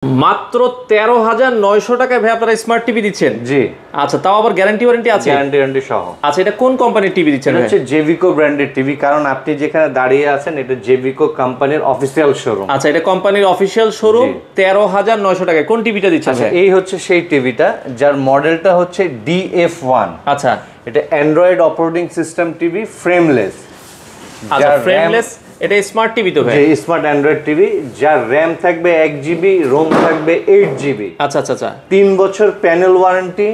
মাত্র ১৩,৯০০ টাকায় ভাই আপনারা স্মার্ট টিভি দিচ্ছেন? জি। আচ্ছা, তাও আবার গ্যারান্টি ওয়ারেন্টি আছে? গ্যারান্টি ওয়ারেন্টি সহ। আচ্ছা, এটা কোন কোম্পানির টিভি দিচ্ছেন? এটা হচ্ছে জেভিকো ব্র্যান্ডের টিভি, কারণ আপনি যেখানে দাঁড়িয়ে আছেন এটা জেভিকো কোম্পানির অফিসিয়াল শোরুম। আচ্ছা, এটা কোম্পানির অফিসিয়াল শোরুম। ১৩,৯০০ টাকায় কোন টিভিটা দিচ্ছেন? আচ্ছা, এই হচ্ছে সেই টিভিটা যার মডেলটা হচ্ছে DF1। আচ্ছা, এটা Android operating system TV, frameless. আচ্ছা, ফ্রেমলেস। এটা স্মার্ট টিভি তো ভাই? যে স্মার্ট অ্যান্ড্রয়েড টিভি, যার র্যাম থাকবে 1 GB, রোম থাকবে 8 GB। আচ্ছা আচ্ছা আচ্ছা। 3 বছর প্যানেল ওয়ারেন্টি,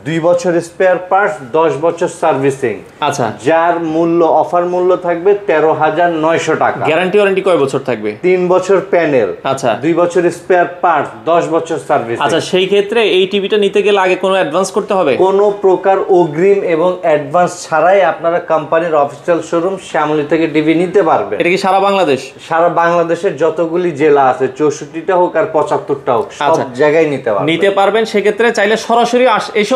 2 বছর স্পেয়ার পার্টস, 10 বছর সার্ভিসিং। আচ্ছা, যার মূল্য অফার মূল্য থাকবে ১৩,৯০০ টাকা। গ্যারান্টি ওয়ারেন্টি কয় বছর থাকবে? 3 বছর প্যানেল, আচ্ছা, 2 বছর স্পেয়ার পার্টস, 10 বছর সার্ভিস। আচ্ছা, সেই ক্ষেত্রে এই টিভিটা নিতে গেলে আগে কোনো অ্যাডভান্স করতে হবে? কোনো প্রকার অগ্রিম এবং অ্যাডভান্স ছাড়াই আপনারা কোম্পানির অফিসিয়াল শোরুম শ্যামলী থেকে টিভি নিতে পারবেন। এটা কি সারা বাংলাদেশ? সারা বাংলাদেশের যতগুলি জেলা আছে, 64টা হোক আর 75টা হোক, সব জায়গায় নিতে পারবেন। সেক্ষেত্রে চাইলে সরাসরি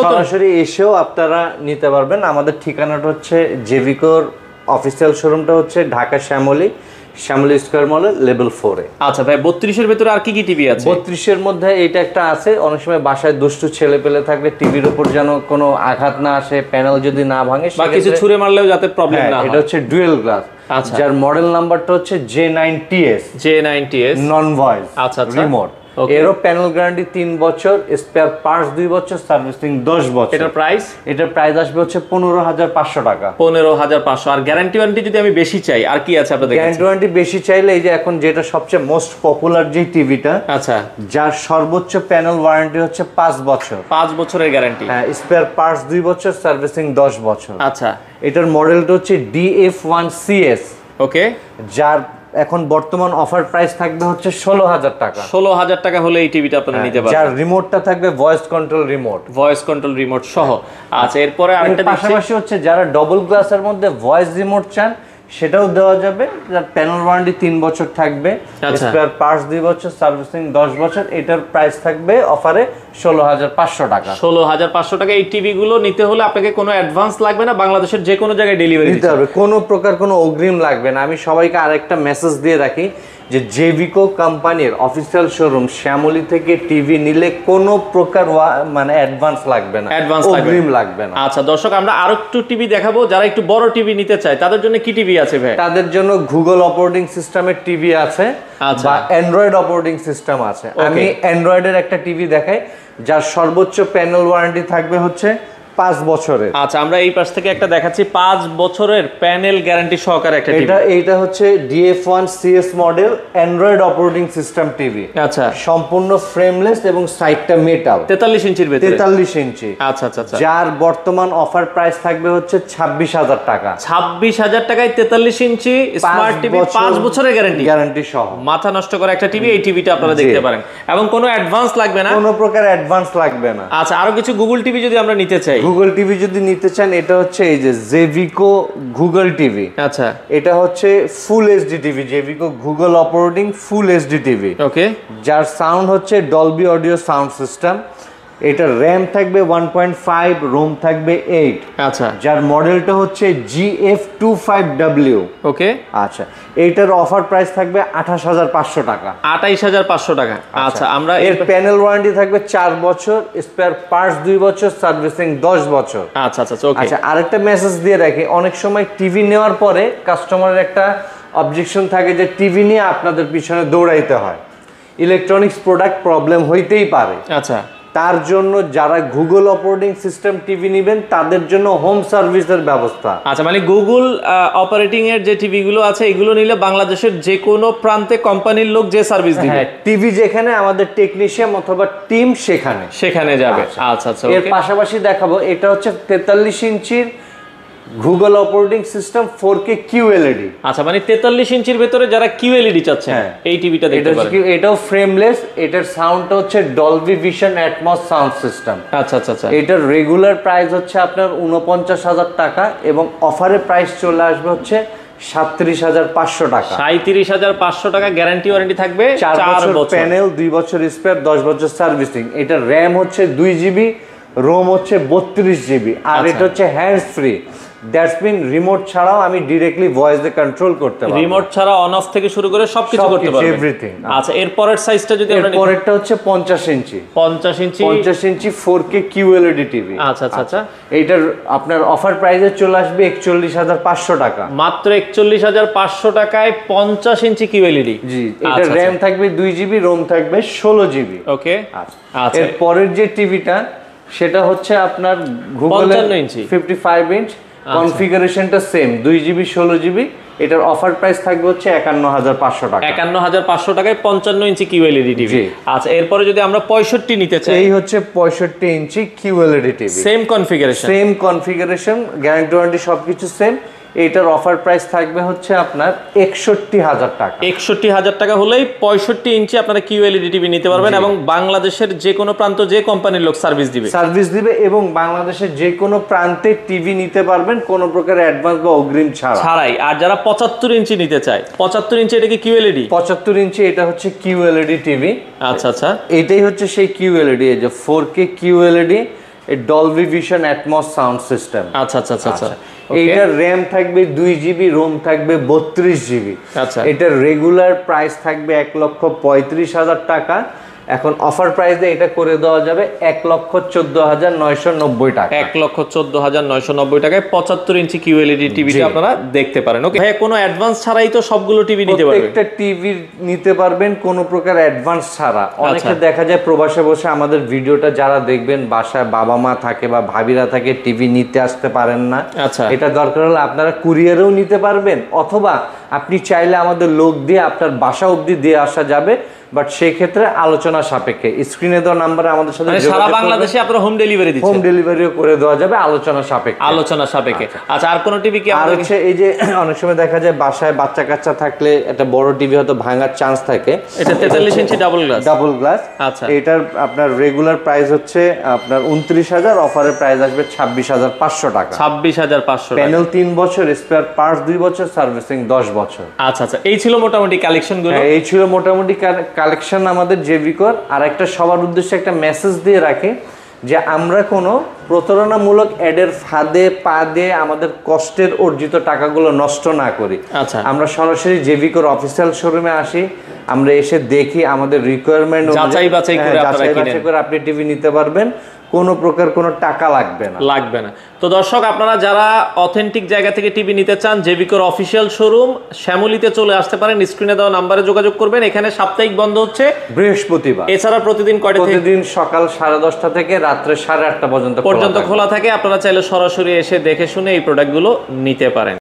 সরাসরি এসেও আপনারা নিতে পারবেন। আমাদের ঠিকানাটা হচ্ছে জেভিকোর অফিসিয়াল শোরুমটা হচ্ছে ঢাকা শ্যামলী স্কয়ার মলে লেভেল 4 এ। আচ্ছা ভাই, 32-এর ভেতরে আর কি কি টিভি আছে? 32-এর মধ্যে এটা একটা আছে। অনেক সময় বাসায় দুষ্টু ছেলে পেলে থাকলে টিভির উপর যেন কোনো আঘাত না আসে, প্যানেল যদি না ভাঙে বা কিছু ছুঁড়ে মারলেও যাতে প্রবলেম না হয়। এটা হচ্ছে ডুয়েল গ্লাস। আচ্ছা, যার মডেল নাম্বারটা হচ্ছে J90S নন ভয়েস। আচ্ছা, রিমোট। এরও প্যানেল গ্যারান্টি 3 বছর, স্পেয়ার পার্টস 2 বছর, সার্ভিসিং 10 বছর। এটার প্রাইস আসবে হচ্ছে 15,500 টাকা। 15,500। আর গ্যারান্টি ওয়ারেন্টি যদি আমি বেশি চাই আর কি আছে আপনাদের কাছে? গ্যারান্টি ওয়ারেন্টি বেশি চাইলে এই যে এখন যেটা সবচেয়ে মোস্ট পপুলার যে টিভিটা, আচ্ছা, যার সর্বোচ্চ প্যানেল ওয়ারেন্টি হচ্ছে 5 বছর। 5 বছরের গ্যারান্টি। হ্যাঁ, স্পেয়ার পার্টস 2 বছর, সার্ভিসিং 10 বছর। আচ্ছা, এটার মডেলটা হচ্ছে DF1CS। ওকে। যার এখন বর্তমান অফার প্রাইস থাকবে হচ্ছে 16,000 টাকা। 16,000 টাকা হলে এই টিভিটা আপনারা নিতে পারবেন। যার রিমোটটা থাকবে ভয়েস কন্ট্রোল রিমোট সহ। আচ্ছা, এরপরে আরেকটা পাশাপাশি হচ্ছে যারা ডবল গ্লাসের মধ্যে ভয়েস রিমোট চান সেটাও দেওয়া যাবে। যার প্যানেল ওয়ারেন্টি 3 বছর থাকবে, স্পেয়ার পার্টস 2 বছর, সার্ভিসিং 10 বছর। এটার প্রাইস থাকবে অফারে 16,500 টাকা। 16,500 টাকা। এই টিভি গুলো নিতে হলে আপনাকে কোনো অ্যাডভান্স লাগবে না, বাংলাদেশের যে কোনো জায়গায় ডেলিভারি দিতে হবে, কোনো প্রকার কোনো অগ্রিম লাগবে না। আমি সবাইকে আরেকটা মেসেজ দিয়ে রাখি যে জেভিকো কোম্পানির অফিসিয়াল শোরুম শ্যামলী থেকে টিভি নিলে কোনো প্রকার মানে অ্যাডভান্স লাগবে না, অগ্রিম লাগবে না। আচ্ছা দর্শক, আমরা আরো একটু টিভি দেখাবো। যারা একটু বড় টিভি নিতে চায় তাদের জন্য কি টিভি আছে ভাই? তাদের জন্য গুগল অপারেটিং সিস্টেমের টিভি আছে, বা অ্যান্ড্রয়েড অপারেটিং সিস্টেম আছে। আমি অ্যান্ড্রয়েডের একটা টিভি দেখাই, যার সর্বোচ্চ প্যানেল ওয়ারেন্টি থাকবে হচ্ছে 5 বছরের। আচ্ছা, আমরা এই পাশ থেকে একটা দেখাচ্ছি 5 বছরের প্যানেল গ্যারান্টি সহকারে একটা টিভি। এটা হচ্ছে DF1CS model Android operating system TV. আচ্ছা, সম্পূর্ণ ফ্রেমলেস এবং সাইডটা মেটাল। 43 ইঞ্চির ভেতরে। 43 ইঞ্চি। আচ্ছা আচ্ছা আচ্ছা। যার বর্তমান অফার প্রাইস থাকবে হচ্ছে 26,000 টাকা। 26,000 টাকায় 43 ইঞ্চি স্মার্ট টিভি, 5 বছরের গ্যারান্টি সহ। মাথা নষ্ট করা একটা টিভি। এই টিভিটা আপনারা দেখতে পারেন এবং কোনো অ্যাডভান্স লাগবে না, কোনো প্রকার অ্যাডভান্স লাগবে না। আচ্ছা, আরো কিছু গুগল টিভি যদি আমরা নিতে চাই? গুগল টিভি যদি নিতে চান, এটা হচ্ছে এই যে জেভিকো গুগল টিভি। আচ্ছা, এটা হচ্ছে ফুল এইচডি টিভি, জেভিকো Google operating full HD TV. Okay. যার সাউন্ড হচ্ছে ডলবি অডিও সাউন্ড সিস্টেম। এটা র্যাম থাকবে 1.5, রোম থাকবে 8। আচ্ছা, যার মডেলটা হচ্ছে GF25W। ওকে। আচ্ছা, এইটার অফার প্রাইস থাকবে 28,500 টাকা। 28,500 টাকা। আচ্ছা, আমরা এর প্যানেল ওয়ারেন্টি থাকবে 4 বছর, স্পেয়ার পার্টস 2 বছর, সার্ভিসিং 10 বছর। আচ্ছা আচ্ছা ওকে। আচ্ছা, আরেকটা মেসেজ দিয়ে রাখি, অনেক সময় টিভি নেওয়ার পরে কাস্টমারের একটা অবজেকশন থাকে যে টিভি নিয়ে আপনাদের পিছনে দৌড়াইতে হয়, ইলেকট্রনিক্স প্রোডাক্ট প্রবলেম হইতেই পারে। আচ্ছা, তার জন্য যারা গুগল অপারেটিং সিস্টেম টিভি নেবেন তাদের জন্য হোম সার্ভিসের ব্যবস্থা। আচ্ছা, মানে গুগল অপারেটিং এর যে টিভি গুলো আছে এগুলো নিলে বাংলাদেশের যে কোনো প্রান্তে কোম্পানির লোক যে সার্ভিস দিবে, হ্যাঁ, টিভি যেখানে আমাদের টেকনিশিয়ান অথবা টিম সেখানে যাবে। আচ্ছা আচ্ছা। এর পাশাপাশি দেখাবো, এটা হচ্ছে 43 ইঞ্চির Google operating system 4K QLED। আচ্ছা, মানে 43 ইঞ্চির ভেতরে যারা QLED চাচ্ছেন এই টিভিটা দেখতে পারেন। এটাও ফ্রেমলেস। এটার সাউন্ডটা হচ্ছে Dolby vision atoms sound system. আচ্ছা আচ্ছা আচ্ছা। এটার রেগুলার প্রাইস হচ্ছে আপনার 49,000 টাকা এবং অফারে প্রাইস চলে আসবে হচ্ছে 37,500 টাকা। 37,500 টাকা। গ্যারান্টি ওয়ারেন্টি থাকবে 4 বছর প্যানেল, 2 বছর স্পেয়ার, 10 বছর সার্ভিসিং। এটা র্যাম হচ্ছে 2 GB, রোম হচ্ছে 32 GB। আর এটা হচ্ছে hands free. That's mean remote ছাড়াও আমি ডিরেক্টলি ভয়েস দিয়ে কন্ট্রোল করতে পারবো। রিমোট ছাড়া অন অফ থেকে শুরু করে সবকিছু করতে পারবেন, এভরিথিং। আচ্ছা, এর পরের সাইজটা যদি আমরা নিই, পরেরটা হচ্ছে 50 ইঞ্চি। 50 ইঞ্চি 4K QLED টিভি। আচ্ছা আচ্ছা আচ্ছা, এইটার আপনার অফার প্রাইসে চলে আসবে 41,500 টাকা, মাত্র 41,500 টাকায় 50 ইঞ্চি QLED। জি, এটা র‍্যাম থাকবে 2 জিবি, রোম থাকবে 16 জিবি। ওকে, আচ্ছা, এর পরের যে টিভিটা সেটা হচ্ছে আপনার গুগল 55 ইঞ্চ, কনফিগারেশনটা সেম, 2 জিবি 16 জিবি। এটার অফার প্রাইস থাকবে হচ্ছে 51,500 টাকা। 51,500 টাকায় 55 ইঞ্চি QLED টিভি। আচ্ছা, এরপরে যদি আমরা 65 নিতে চাই, এই হচ্ছে 65 ইঞ্চি QLED TV, same configuration, guarantee warranty সবকিছু সেম। এটার অফার প্রাইস থাকবে হচ্ছে আপনার 61,000 টাকা। 61,000 টাকা হলেই 65 ইঞ্চি আপনারা QLED টিভি নিতে পারবেন, এবং বাংলাদেশের যে কোনো প্রান্ত, যে কোম্পানির লোক সার্ভিস দিবে, এবং বাংলাদেশের যে কোনো প্রান্তে টিভি নিতে পারবেন কোনো প্রকার অ্যাডভান্স বা অগ্রিম ছাড়াই। আর যারা 75 ইঞ্চি নিতে চায়, 75 ইঞ্চি এটা কি QLED? 75 ইঞ্চি এটা হচ্ছে QLED টিভি। আচ্ছা আচ্ছা, এটাই হচ্ছে সেই QLED, এই যে 4K QLED, Dolby vision atoms sound system. আচ্ছা আচ্ছা আচ্ছা, এইটার র‍্যাম থাকবে 2 জিবি, রোম থাকবে 32 জিবি। আচ্ছা, এটার রেগুলার প্রাইস থাকবে 1,35,000 টাকা। এখন অফার প্রাইস দিয়ে এটা করে দেওয়া যাবে 1,14,990 টাকা। 1,14,990 টাকায় 75 ইঞ্চি QLED টিভিটা আপনারা দেখতে পারেন। ওকে ভাই, কোনো অ্যাডভান্স ছাড়াই তো সবগুলো টিভি নিতে পারবেন? একটা টিভি নিতে পারবেন কোনো প্রকার অ্যাডভান্স ছাড়া। অনেকে দেখা যায় প্রবাসে বসে আমাদের ভিডিওটা যারা দেখবেন, বাসায় বাবা মা থাকে বা ভাবিরা থাকে, টিভি নিতে আসতে পারেন না। আচ্ছা, এটা দরকার হলে আপনারা কুরিয়ারেও নিতে পারবেন, অথবা আপনি চাইলে আমাদের লোক দিয়ে আপনার বাসা অবধি দিয়ে আসা যাবে, বাট সেই ক্ষেত্রে আলোচনা সাপেক্ষে। স্ক্রিনে দেওয়া নম্বরে আমাদের সাথে সারা বাংলাদেশে আপনারা হোম ডেলিভারি দিচ্ছেন? হোম ডেলিভারিও করে দেওয়া যাবে আলোচনা সাপেক্ষে। আচ্ছা, আর কোন টিভি কি? আর হচ্ছে এই যে অনেক সময় দেখা যায় বাসায় বাচ্চা কাচ্চা থাকলে একটা বড় টিভি হয়তো ভাঙার চান্স থাকে। এটা 43 ইঞ্চি ডাবল গ্লাস। আচ্ছা, এটার আপনার রেগুলার প্রাইস হচ্ছে আপনার 29,000, অফারের প্রাইস আসবে 26,500 টাকা। 26,500 টাকা। প্যানেল 3 বছর, স্পেয়ার পার্টস 2 বছর, সার্ভিসিং 10 বছর। আচ্ছা আচ্ছা, এই ছিল মোটামুটি কালেকশনগুলো। এই ছিল মোটামুটি কালেকশন আমাদের জেভিকর। আর একটা সবার উদ্দেশ্যে একটা মেসেজ দিয়ে রাখি যে আমরা কোনো প্রতারণামূলক অ্যাডের ফাঁদে পা দিয়ে আমাদের কষ্টের অর্জিত টাকাগুলো নষ্ট না করি। আচ্ছা, আমরা সরাসরি জেভিকর অফিসিয়াল শোরুমে আসি, আমরা এসে দেখি, আমাদের রিকোয়ারমেন্ট যাচাই বাছাই করে আপনি টিভি নিতে পারবেন, কোনো প্রকার কোনো টাকা লাগবে না। তো দর্শক, আপনারা যারা অথেন্টিক জায়গা থেকে টিভি নিতে চান, জেভিকর অফিসিয়াল শোরুম শ্যামলীতে চলে আসতে পারেন। স্ক্রিনে দেওয়া নাম্বারে যোগাযোগ করবেন। এখানে সাপ্তাহিক বন্ধ হচ্ছে বৃহস্পতিবার, এছাড়া প্রতিদিন প্রতিদিন সকাল 10:30 থেকে রাত্রে 8:30 পর্যন্ত খোলা থাকে। আপনারা চাইলে সরাসরি এসে দেখে শুনে এই প্রোডাক্টগুলো নিতে পারেন।